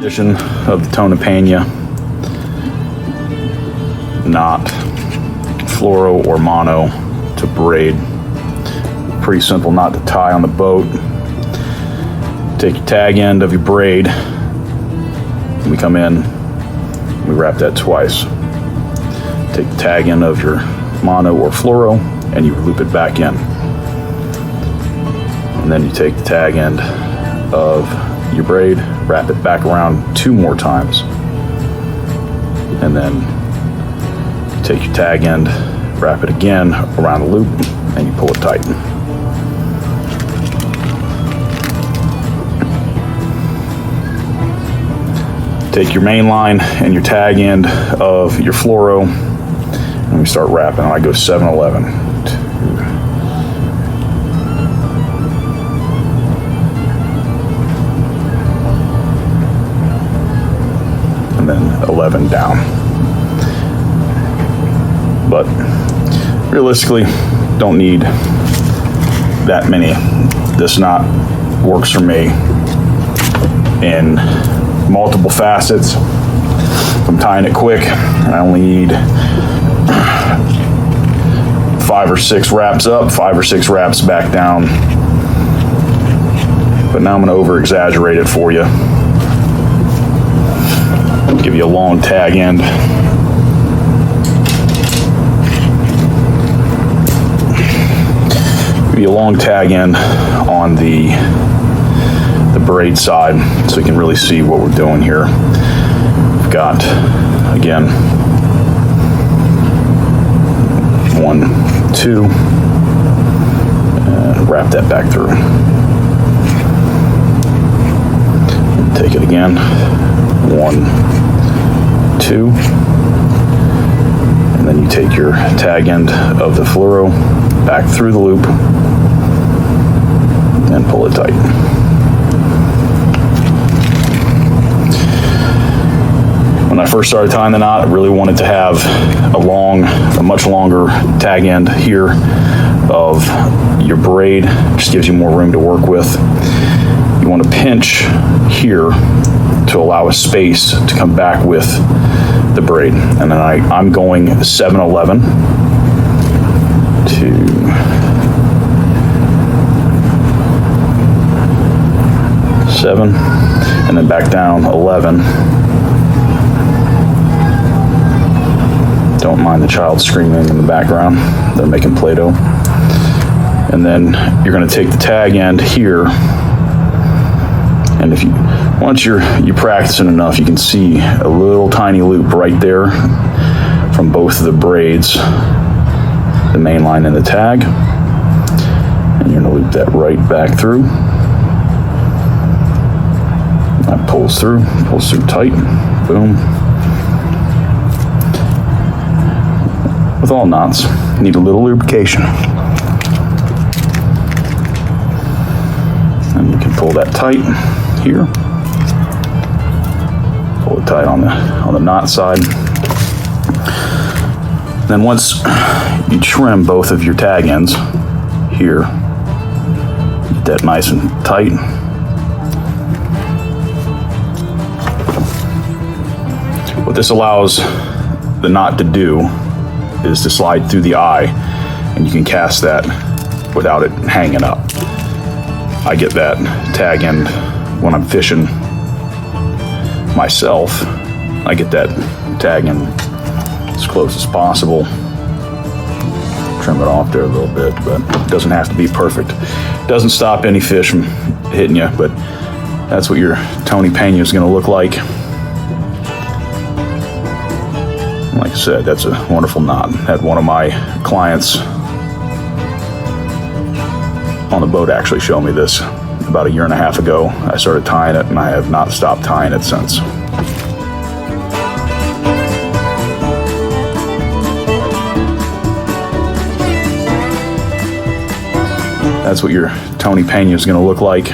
Rendition of the Tony Pena Knot, fluoro or mono to braid. Pretty simple knot to tie on the boat. Take your tag end of your braid, we come in, we wrap that twice. Take the tag end of your mono or fluoro and you loop it back in. And then you take the tag end of your braid, wrap it back around 2 more times. And then you take your tag end, wrap it again around the loop, and you pull it tight. Take your main line and your tag end of your fluoro, and we start wrapping. I go 7-11. And then 11 down. But realistically, don't need that many. This knot works for me in multiple facets. If I'm tying it quick and I only need 5 or 6 wraps up, 5 or 6 wraps back down. But now I'm going to over exaggerate it for you. Give you a long tag end. Give you a long tag end on the braid side so you can really see what we're doing here. We've got, again, 1, 2, and wrap that back through. Take it again, 1, 2, and then you take your tag end of the fluoro back through the loop and pull it tight. When I first started tying the knot, I really wanted to have a much longer tag end here of your braid. Just gives you more room to work with. You want to pinch here to allow a space to come back with the braid. And then I'm going 7-11 to 7, and then back down 11. Don't mind the child screaming in the background. They're making Play-Doh. And then you're going to take the tag end here, and once you're practicing enough, you can see a little tiny loop right there from both of the braids, the main line and the tag, and you're going to loop that right back through. That pulls through tight, boom. With all knots, you need a little lubrication. And you can pull that tight here. Pull it tight on the knot side. Then once you trim both of your tag ends here, get that nice and tight. What this allows the knot to do is to slide through the eye, and you can cast that without it hanging up. I get that tag end when I'm fishing myself. I get that tag end as close as possible. Trim it off there a little bit, but it doesn't have to be perfect. It doesn't stop any fish from hitting you, but that's what your Tony Pena is going to look like. Like I said, that's a wonderful knot. Had one of my clients on the boat actually show me this about 1.5 years ago. I started tying it, and I have not stopped tying it since. That's what your Tony Pena is going to look like.